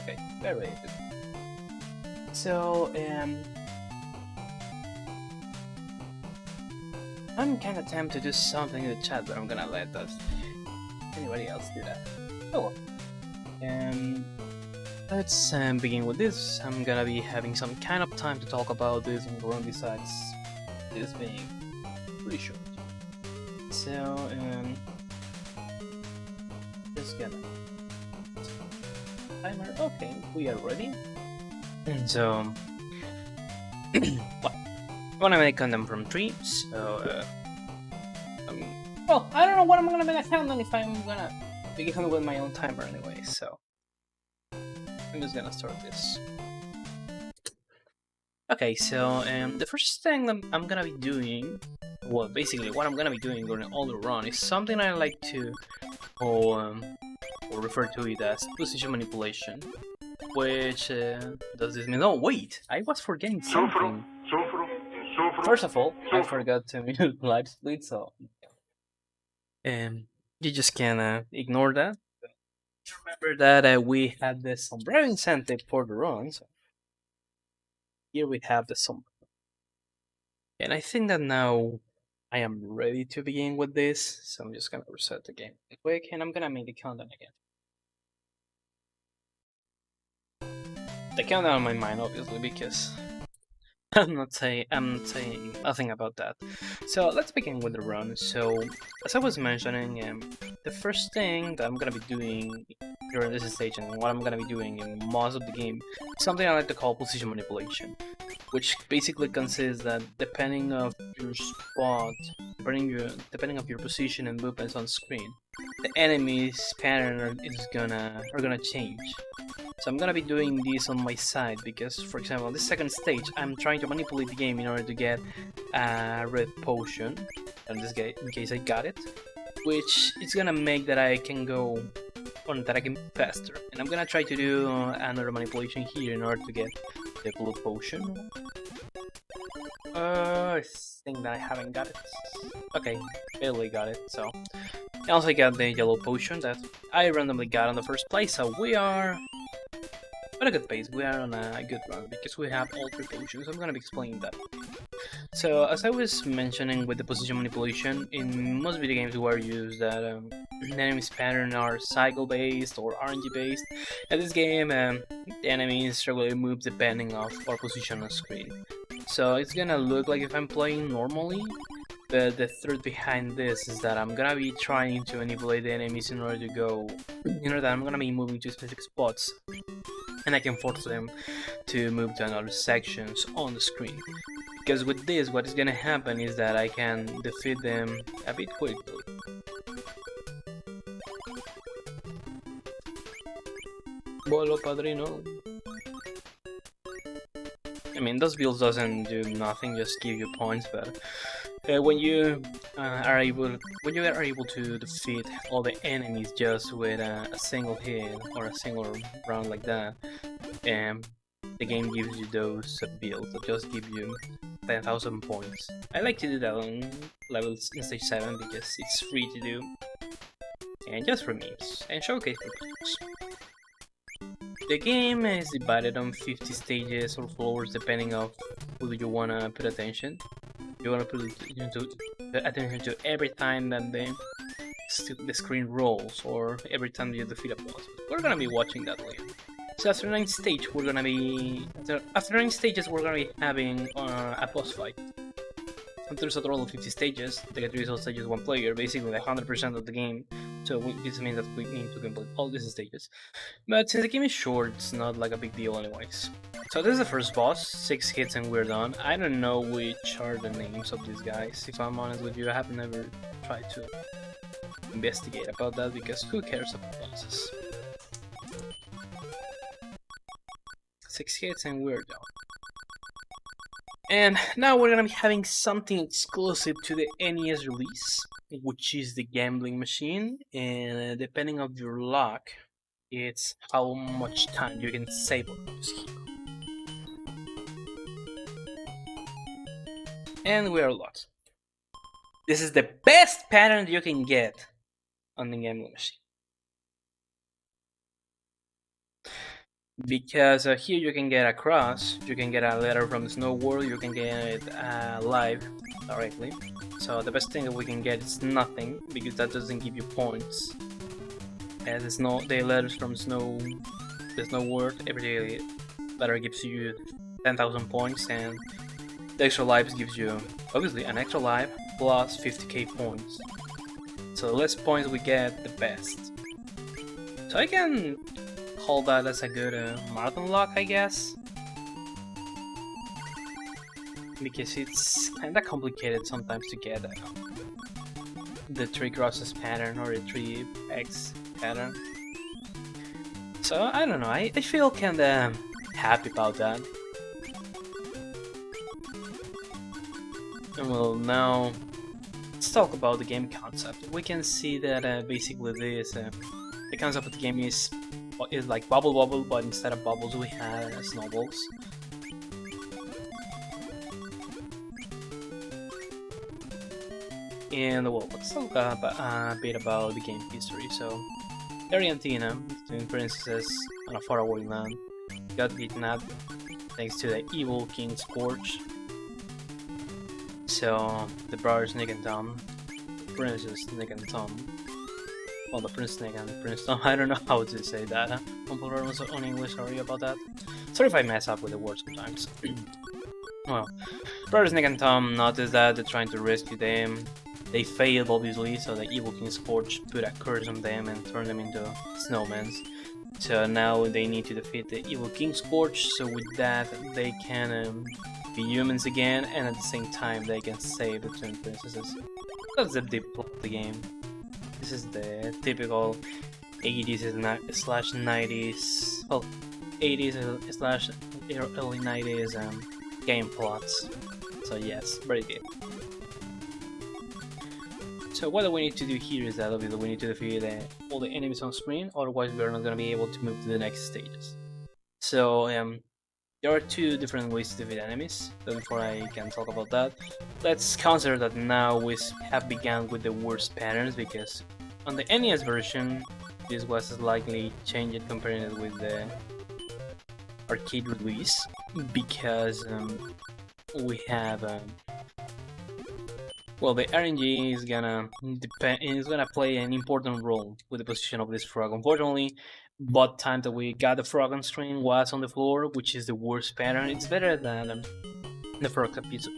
Okay, very good. So, I'm kinda tempted to do something in the chat, but I'm gonna let anybody else do that. Oh well. Let's begin with this. I'm gonna be having some kind of time to talk about this and run besides this being pretty short. So, just gonna timer. Okay, we are ready. And so, well, I wanna make them from 3. So, well, I don't know what I'm gonna make a countdown if I'm gonna begin with my own timer anyway. So, I'm just gonna start this. Okay, so the first thing that I'm gonna be doing, well, basically what I'm gonna be doing during all the run is something I like to or refer to it as position manipulation, which does this mean? Oh wait, I was forgetting something. First of all, I forgot to mute live split, so you just can ignore that. Remember that we had the sombrero incentive for the run, so here we have the sombrero. And I think that now I am ready to begin with this, so I'm just gonna reset the game real quick, and I'm gonna make the countdown again. The countdown on my mind, obviously, because I'm saying nothing about that. So let's begin with the run. So as I was mentioning, the first thing that I'm gonna be doing during this stage and what I'm gonna be doing in most of the game is something I like to call position manipulation, which basically consists that depending of your spot, depending of your position and movements on screen, the enemy's pattern are gonna change. So I'm gonna be doing this on my side because, for example, this second stage, I'm trying to manipulate the game in order to get a red potion. In this case, in case I got it, which is gonna make that I can go on that I can faster. And I'm gonna try to do another manipulation here in order to get the blue potion. I think that I haven't got it. Okay, barely got it. So I also got the yellow potion that I randomly got on the first place. So we are on a good pace. We are on a good run because we have all 3 potions. I'm gonna be explaining that. So as I was mentioning with the position manipulation, in most video games we are used that the enemy's pattern are cycle based or RNG based. In this game, the enemies regularly move depending of our position on screen. So it's gonna look like if I'm playing normally, but the truth behind this is that I'm gonna be trying to manipulate the enemies in order to go, that I'm gonna be moving to specific spots, and I can force them to move to another sections on the screen. Because with this, what is gonna happen is that I can defeat them a bit quickly. Bolo Padrino. I mean, those builds doesn't do nothing, just give you points, but when you are able to defeat all the enemies just with a single hit or a single round like that, the game gives you those builds that just give you 10,000 points. I like to do that on levels in stage 7 because it's free to do, and just for memes and showcase purposes. The game is divided on 50 stages or floors depending on who you wanna put attention. You wanna put attention to every time that the screen rolls or every time you defeat a boss. We're gonna be watching that later. So after 9 stages, we're gonna be having a boss fight. And there's a total of 50 stages. The get result stage is 1 player, basically 100% of the game. So this means that we need to complete all these stages. But since the game is short, it's not like a big deal anyways. So this is the first boss, 6 hits and we're done. I don't know which are the names of these guys, if I'm honest with you. I have never tried to investigate about that because who cares about bosses? 6 hits and we're done. And now we're gonna be having something exclusive to the NES release, which is the gambling machine, and depending on your luck, it's how much time you can save on this hero. And we are lost. This is the best pattern you can get on the gambling machine. because here you can get a cross, you can get a letter from the snow world, you can get live directly. So the best thing that we can get is nothing, because that doesn't give you points. And the letters from the snow world, every letter gives you 10,000 points, and the extra lives gives you obviously an extra life plus 50k points. So the less points we get, the best. So I can hold that as a good marathon lock, I guess, because it's kinda complicated sometimes to get the 3 crosses pattern or the 3x pattern. So I don't know, I feel kinda happy about that. And well, now let's talk about the game concept. We can see that basically the concept of the game is like bubble bubble, but instead of bubbles we have snowballs. And well, let's talk a bit about the game history. So, Argentina, twin princesses on a faraway land, got kidnapped thanks to the evil King Scorch. So, the brothers Nick and Tom, Princess Nick and Tom, well, the Prince Nick and Prince Tom, I don't know how to say that. On English, sorry about that. Sorry if I mess up with the words sometimes. Well, brothers Nick and Tom notice that they're trying to rescue them. They failed, obviously, so the evil King Scorch put a curse on them and turned them into snowmen. So now they need to defeat the evil King Scorch, so with that they can be humans again, and at the same time they can save the twin princesses. That's the deep plot of the game. This is the typical 80s slash 90s, well, 80s slash early 90s game plots. So yes, very good. So what we need to do here is that obviously we need to defeat all the enemies on screen, otherwise we're not going to be able to move to the next stages. So there are 2 different ways to defeat enemies, but before I can talk about that, let's consider that now we have begun with the worst patterns, because on the NES version this was slightly changed comparing it with the arcade release, because we have well, the RNG is gonna play an important role with the position of this frog. Unfortunately, both time that we got the frog on screen was on the floor, which is the worst pattern. It's better than the frog appears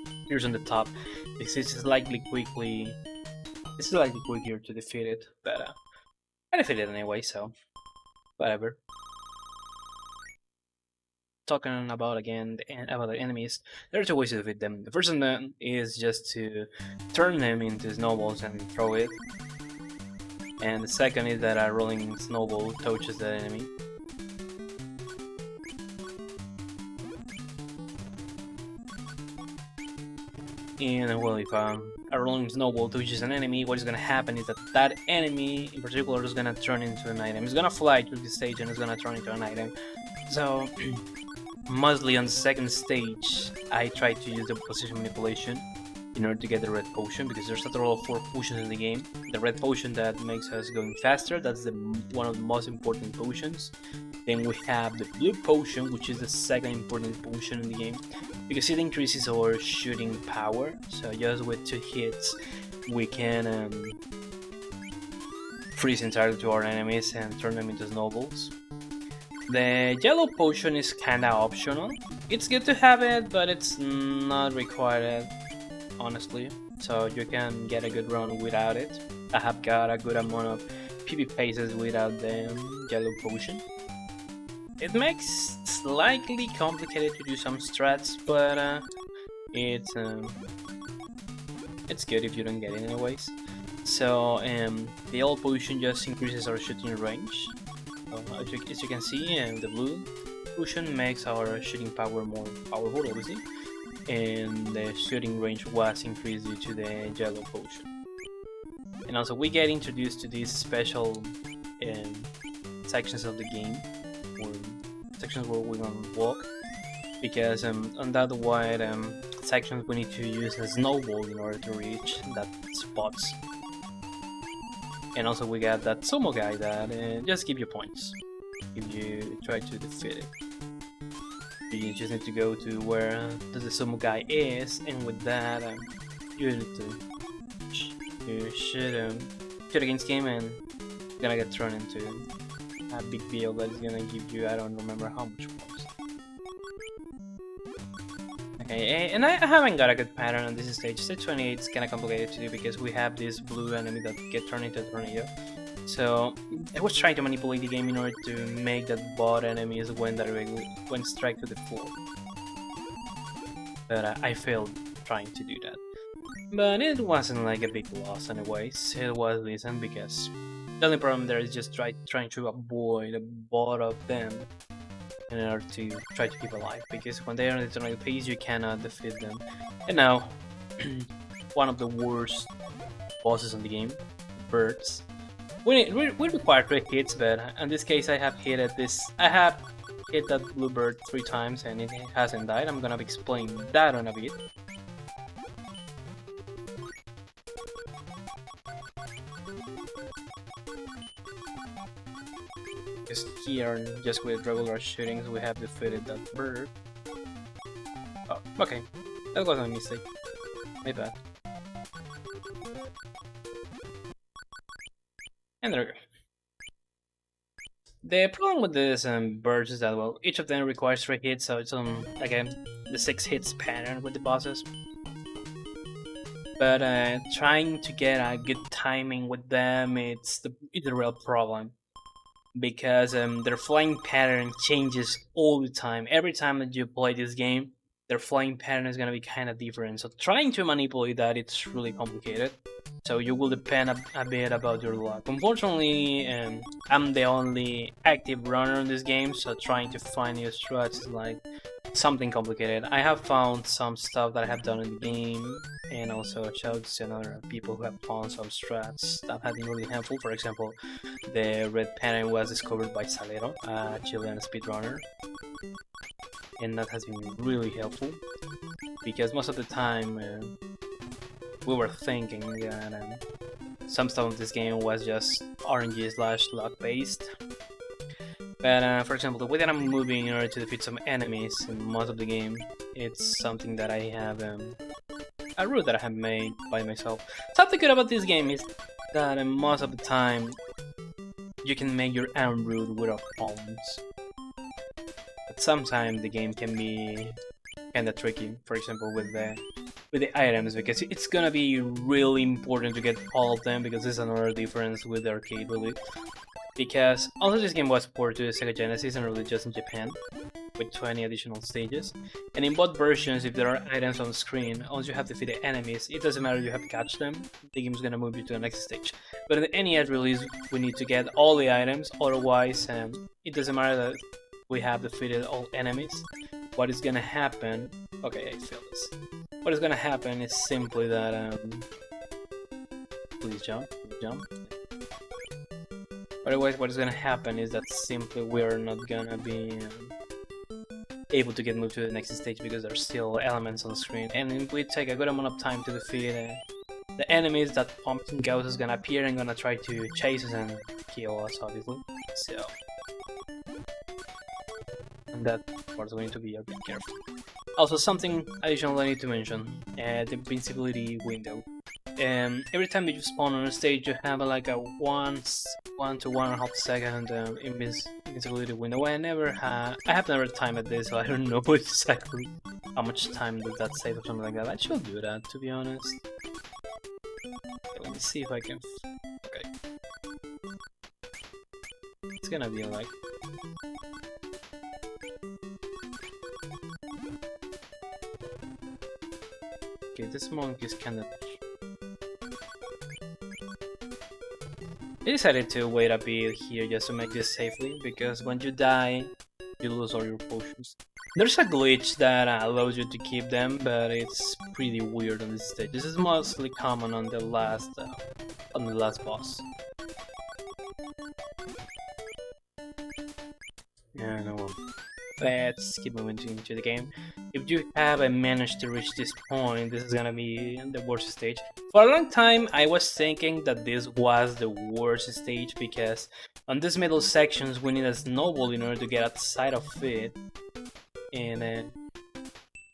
on the top, because it's slightly quicker to defeat it, but I defeated it anyway, so whatever. Talking about about the enemies, there are 2 ways to defeat them. The first one is just to turn them into snowballs and throw it, and the second is that a rolling snowball touches the enemy. And well, if a rolling snowball touches an enemy, what is going to happen is that that enemy in particular is going to turn into an item. It's going to fly through the stage and it's going to turn into an item. So mostly on the second stage, I tried to use the position manipulation in order to get the red potion, because there's a total of 4 potions in the game. The red potion that makes us going faster, that's one of the most important potions. Then we have the blue potion, which is the second important potion in the game, because it increases our shooting power. So just with 2 hits, we can freeze entirely to our enemies and turn them into snowballs. The yellow potion is kinda optional. It's good to have it, but it's not required, honestly. So you can get a good run without it. I have got a good amount of PvP phases without the yellow potion. It makes it slightly complicated to do some strats, but it's good if you don't get it anyways. So the yellow potion just increases our shooting range. As you can see, the blue potion makes our shooting power more powerful, obviously, and the shooting range was increased due to the yellow potion. And also we get introduced to these special sections of the game, or sections where we can walk, because on that wide sections we need to use a snowball in order to reach that spots. And also we got that sumo guy that just give you points. if you try to defeat it. You just need to go to where the sumo guy is, and with that, you need to shoot against him, and you're gonna get thrown into a big deal that is gonna give you, I don't remember how much points. Okay, and I haven't got a good pattern on this stage. Stage 28 is kinda complicated to do because we have this blue enemy that get turned into a tornado. So I was trying to manipulate the game in order to make that bot enemies when strike to the floor. But I failed trying to do that. But it wasn't like a big loss anyways. It was decent because the only problem there is just trying to avoid a bot of them in order to try to keep alive, because when they are in the tornado phase you cannot defeat them. And now, one of the worst bosses in the game, birds. We require 3 hits, but in this case I have hit that blue bird 3 times and it hasn't died. I'm gonna explain that on a bit. Because here, just with regular shootings, we have defeated that bird. Oh, okay. That was a mistake. My bad. And there we go. The problem with this birds is that, well, each of them requires 3 hits, so it's again the 6 hits pattern with the bosses. But trying to get a good timing with them, it's the real problem. Because their flying pattern changes all the time. Every time that you play this game, their flying pattern is gonna be kind of different. So trying to manipulate that, it's really complicated. So you will depend a bit about your luck. Unfortunately, I'm the only active runner in this game, so trying to find new strats is like something complicated. I have found some stuff that I have done in the game, and also shouts to other people who have found some strats that have been really helpful. For example, the red pattern was discovered by Salero, a Chilean speedrunner, and that has been really helpful because most of the time we were thinking that some stuff of this game was just RNG/luck based. But for example, the way that I'm moving in order to defeat some enemies in most of the game, it's something that I have a route that I have made by myself. Something good about this game is that most of the time you can make your own route without pawns. But sometimes the game can be kinda tricky, for example with the items, because it's gonna be really important to get all of them, because this is another difference with the arcade really. Because also this game was ported to the Sega Genesis and released just in Japan, with 20 additional stages. And in both versions, if there are items on the screen, once you have defeated enemies, it doesn't matter if you have catch them, the game's gonna move you to the next stage. But in the NES release, we need to get all the items, otherwise it doesn't matter that we have defeated all enemies. What is gonna happen... Okay, I failed this. What is gonna happen is simply that... Please jump, jump. Otherwise, what is gonna happen is that simply we're not gonna be able to get moved to the next stage because there's still elements on the screen, and it will take a good amount of time to defeat the enemies. That pumpkin ghost is gonna appear and gonna try to chase us and kill us, obviously. So, and that part we need to be a bit careful. Also, something additional I need to mention: the invincibility window. Every time that you spawn on a stage, you have like a 1 to 1.5 second invincibility window. I have never timed this, so I don't know exactly how much time does that save or something like that. I should do that, to be honest. Okay, let me see if I can. Okay, it's gonna be like. Okay, this monk is kinda. I decided to wait a bit here just to make this safely, because when you die, you lose all your potions. There's a glitch that allows you to keep them, but it's pretty weird on this stage. This is mostly common on the last boss. Yeah, no. Let's keep moving into the game. If you haven't managed to reach this point, this is gonna be the worst stage. For a long time, I was thinking that this was the worst stage because On these middle sections, we need a snowball in order to get outside of it, and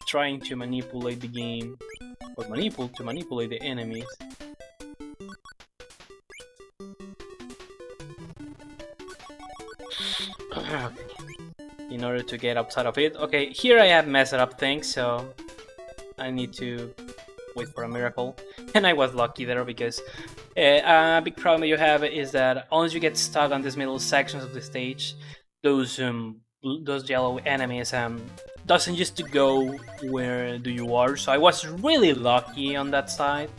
trying to manipulate the game, or manipulate the enemies. In order to get outside of it. Okay, here I have messed up things, so I need to wait for a miracle. And I was lucky there because a big problem you have is that once you get stuck on these middle sections of the stage, those yellow enemies doesn't just to go where do you are. So I was really lucky on that side.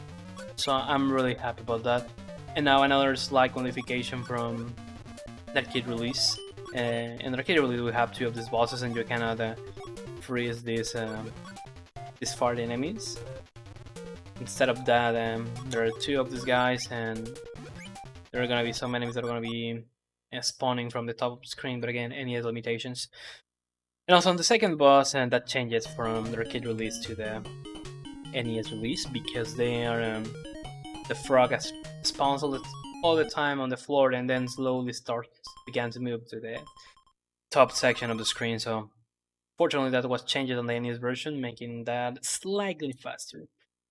So I'm really happy about that. And now another slight qualification from the arcade release. In the arcade release we have 2 of these bosses, and you cannot freeze these fart enemies. Instead of that, there are 2 of these guys, and there are gonna be some enemies that are gonna be spawning from the top of the screen, but again, any limitations. And also on the second boss, and that changes from the arcade release to the NES release, because they are the frog spawns all the time on the floor, and then slowly began to move to the top section of the screen. So fortunately that was changed on the NES version, making that slightly faster.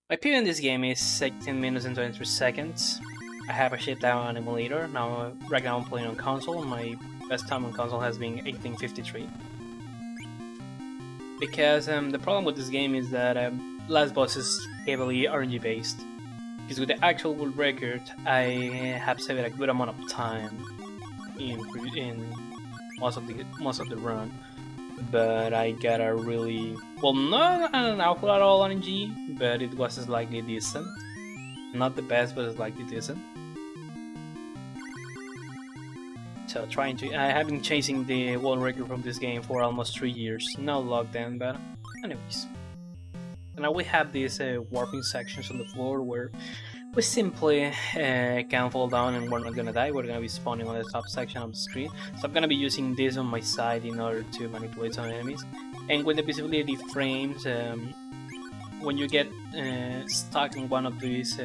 My PB in this game is 16 minutes and 23 seconds. I have a shit down on emulator. Right now I'm playing on console. My best time on console has been 1853. Because the problem with this game is that last boss is heavily RNG based. Because with the actual world record, I have saved a good amount of time in most of the run, but I got a really not an awful lot of RNG, but it was slightly decent. Not the best, but slightly decent. So I have been chasing the world record from this game for almost 3 years. No luck then, but anyways. So now we have these warping sections on the floor where we simply can fall down and we're not gonna die. We're gonna be spawning on the top section of the screen. So I'm gonna be using this on my side in order to manipulate some enemies. And when the visibility frames, when you get stuck in one of these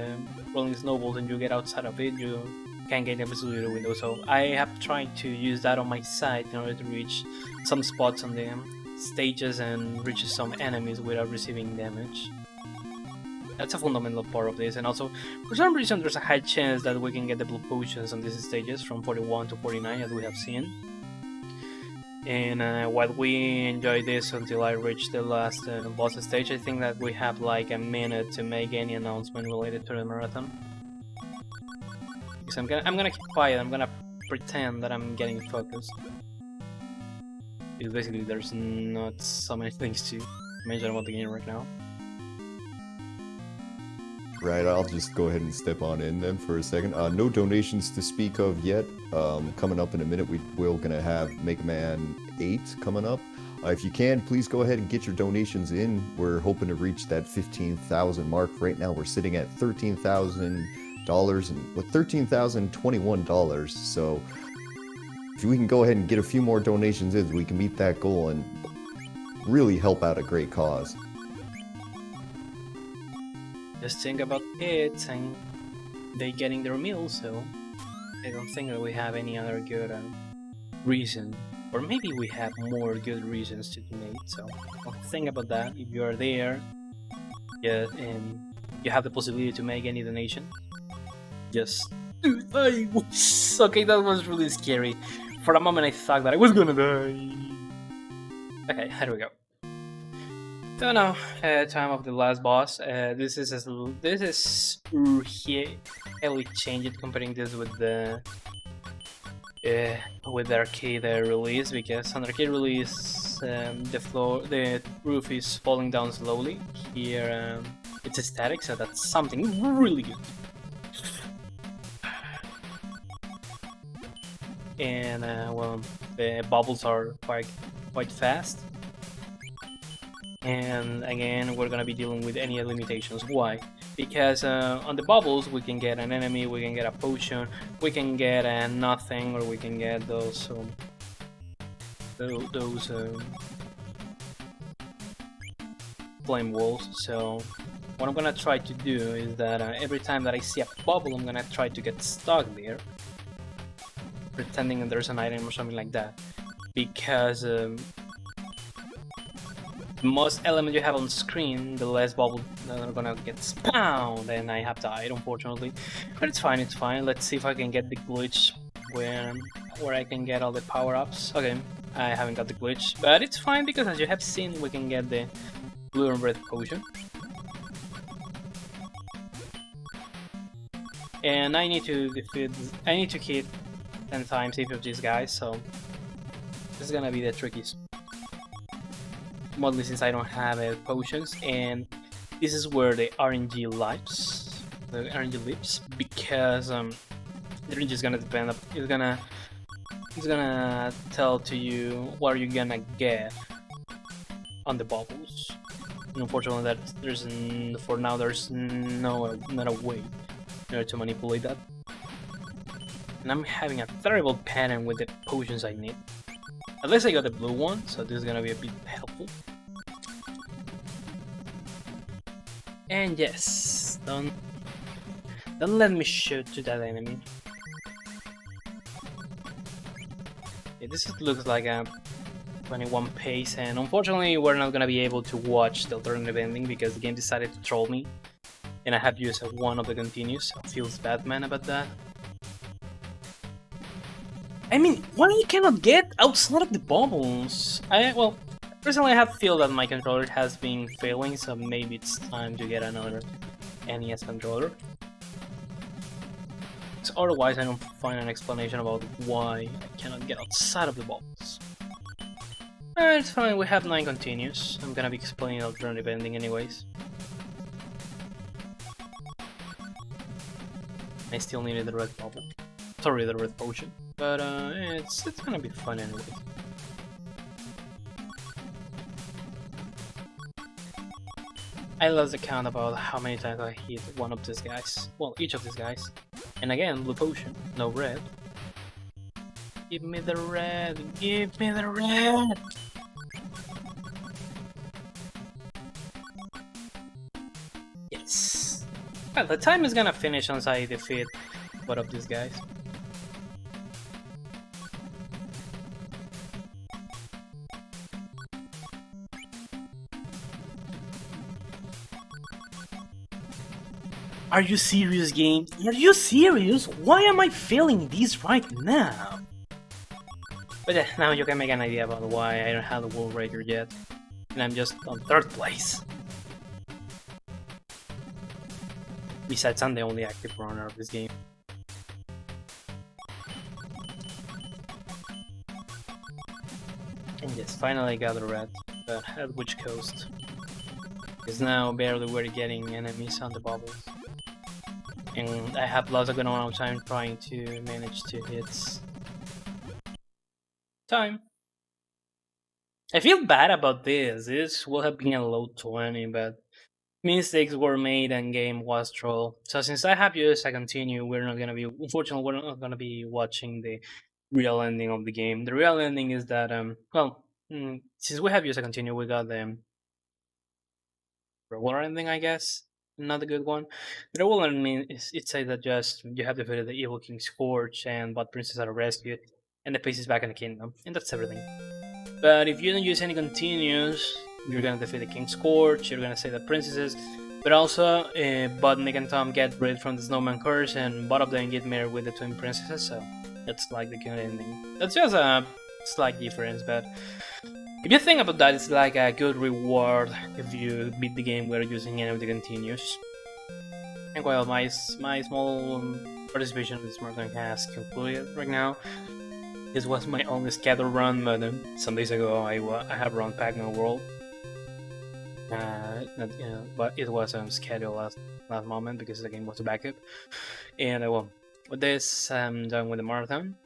rolling snowballs and you get outside of it, you can get a visibility window. So I have tried to use that on my side in order to reach some spots on the stages and reach some enemies without receiving damage. That's a fundamental part of this, and also for some reason there's a high chance that we can get the blue potions on these stages from 41 to 49 as we have seen. And while we enjoy this until I reach the last boss stage, I think that we have like a minute to make any announcement related to the marathon. Because I'm gonna keep quiet, I'm gonna pretend that I'm getting focused. Because basically there's not so many things to mention about the game right now. Right, I'll just go ahead and step on in then for a second. No donations to speak of yet. Coming up in a minute, we're gonna have Mega Man 8 coming up. If you can, please go ahead and get your donations in. We're hoping to reach that 15,000 mark. Right now, we're sitting at $13,000 and with $13,021. So if we can go ahead and get a few more donations in, we can meet that goal and really help out a great cause. Just think about kids and they getting their meals, so I don't think that we have any other good reason, or maybe we have more good reasons to donate. So think about that. If you are there, and you have the possibility to make any donation, just do it. Okay, that was really scary. For a moment, I thought that I was gonna die. Okay, here we go. So now, time of the last boss. This is heavily changed comparing this with the arcade release, because on the arcade release the roof is falling down slowly. Here it's static, so that's something really good. And well, the bubbles are quite fast. And again, we're gonna be dealing with any limitations. Why? Because on the bubbles we can get an enemy, we can get a potion, we can get nothing, or we can get those flame walls. So what I'm gonna try to do is that every time that I see a bubble, I'm gonna try to get stuck there. pretending that there's an item or something like that. Because the most element you have on screen, the less bubbles that are gonna get spawned, and I have died, unfortunately. But it's fine, it's fine. Let's see if I can get the glitch where I can get all the power-ups. Okay, I haven't got the glitch, but it's fine because as you have seen, we can get the blue and red potion. And I need to hit 10 times each of these guys, so this is gonna be the trickiest. Mostly since I don't have potions, and this is where the RNG lives, because the RNG is gonna depend. It's gonna tell to you what you're gonna get on the bubbles. And unfortunately, for now there's not a way in order to manipulate that. And I'm having a terrible pattern with the potions I need. At least I got the blue one, so this is gonna be a bit helpful. And yes, don't let me shoot to that enemy. Yeah, this looks like a 21 pace, and unfortunately we're not gonna be able to watch the alternative ending because the game decided to troll me, and I have used one of the continues. So feels bad, man, about that. I mean, why you cannot get outside of the bubbles? Well, personally I have feel that my controller has been failing, so maybe it's time to get another NES controller. So otherwise I don't find an explanation about why I cannot get outside of the bubbles. It's fine, we have 9 continues. I'm gonna be explaining the alternative ending anyways. I still needed the red bubble. Sorry, the red potion. But it's gonna be fun anyway. I lost the count about how many times I hit one of these guys. Well, each of these guys. And again, blue potion, no red. Give me the red, give me the red! Yes! Well, the time is gonna finish once I defeat one of these guys. Are you serious, game? Are you serious? Why am I failing this right now? But yeah, now you can make an idea about why I don't have the World Record yet. And I'm just on 3rd place. Besides, I'm the only active runner of this game. And yes, finally I got the red. But at which coast? Because now barely we're getting enemies on the bubbles. And I have lost a good amount of time trying to manage to hit time. I feel bad about this. This would have been a low 20, but mistakes were made and game was trolled. So since I have used a continue, unfortunately, we're not gonna be watching the real ending of the game. The real ending is that, since we have used a continue, we got the regular ending, I guess. Not a good one. The regular ending it says that just you have defeated the evil King Scorch and but princess are rescued, and the peace is back in the kingdom, and that's everything. But if you don't use any continues, you're gonna defeat the King Scorch, you're gonna save the princesses, but also Bud, Nick, and Tom get rid from the snowman curse, and both of them get married with the twin princesses, so that's like the good ending. That's just a slight difference, but if you think about that, it's like a good reward if you beat the game without using any of the continues. And well, my small participation in this marathon has concluded right now. This was my only scheduled run, but some days ago I have run Pac-Man World. But it was scheduled last moment because the game was a backup. And well, with this I'm done with the marathon.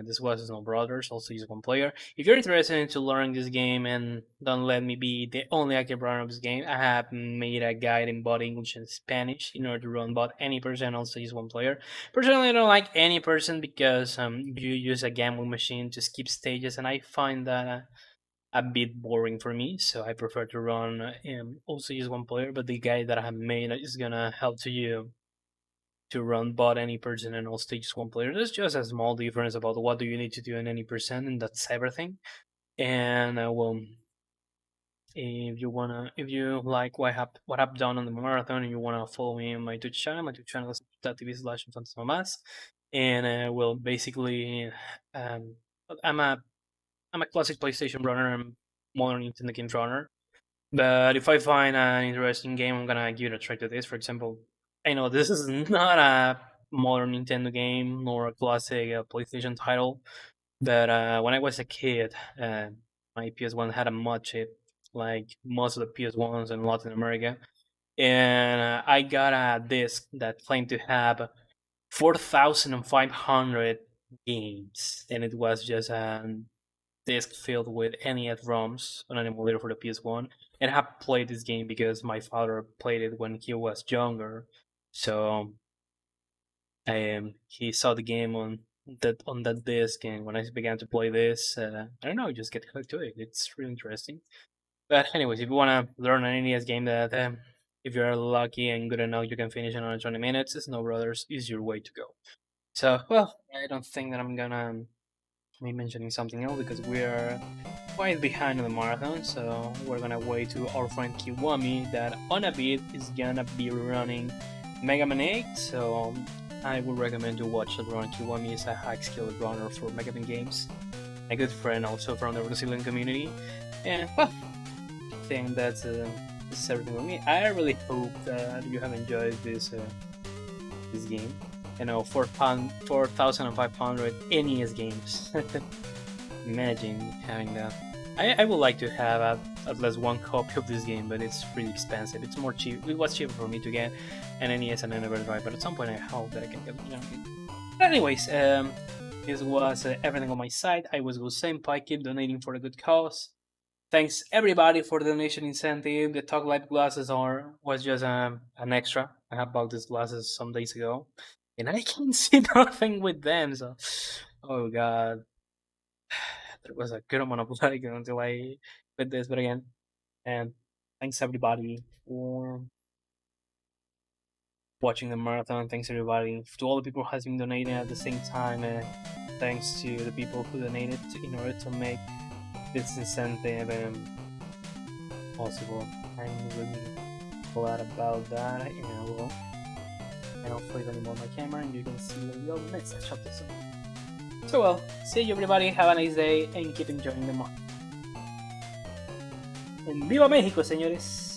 This was Snow Brothers, also use one player. If you're interested into learning this game and don't let me be the only active runner of this game, I have made a guide in both English and Spanish in order to run both any person, also use one player. Personally, I don't like any person because you use a gambling machine to skip stages, and I find that a bit boring for me. So I prefer to run also use one player. But the guide that I have made is gonna help to you to run bot any person and all stage 1 players. There's just a small difference about what do you need to do in any percent, and that's everything. And well, if you like what I've done on the marathon, and you wanna follow me on my Twitch channel is twitch.tv/fantasmamas. And well, basically, um, I'm a classic PlayStation runner and modern Nintendo games runner. But if I find an interesting game, I'm gonna give it a try to this. For example, I know this is not a modern Nintendo game nor a classic PlayStation title, but when I was a kid, my PS1 had a mod chip, like most of the PS1s in Latin America, and I got a disc that claimed to have 4,500 games, and it was just a disc filled with NES ROMs on an emulator for the PS1. And I have played this game because my father played it when he was younger, so he saw the game on that disc, and when I began to play this, I don't know, I just get hooked to it. It's really interesting. But anyways, if you want to learn an NES game that if you're lucky and good enough, you can finish in under 20 minutes, Snow Brothers is your way to go. So, well, I don't think that I'm gonna be mentioning something else because we're quite behind on the marathon. So we're gonna wait to our friend Kiwami that on a bit is gonna be running Mega Man 8. So I would recommend to watch the run. Kiwami is a high-skilled runner for Mega Man games, a good friend also from the Brazilian community. And well, I think that's everything for me. I really hope that you have enjoyed this game. You know, 4,500 NES games. Imagine having that. I would like to have at least one copy of this game, but it's pretty expensive. It's more cheap. It was cheaper for me to get an NES and an Everdrive, but at some point I hope that I can get the junkie. But anyways, this was everything on my side. I was with Senpai. Keep donating for a good cause. Thanks everybody for the donation incentive. The Talk Light glasses was just an extra. I have bought these glasses some days ago, and I can see nothing with them. So, oh god, there was a good amount of lag until I did this. But again, and thanks everybody for watching the marathon. Thanks everybody to all the people who has been donating at the same time. And thanks to the people who donated in order to make this incentive possible. I'm really glad about that, and I'll flip anymore my camera, and you can see the next chapter soon. So well, see you everybody, have a nice day, and keep enjoying the month. En Viva México, señores!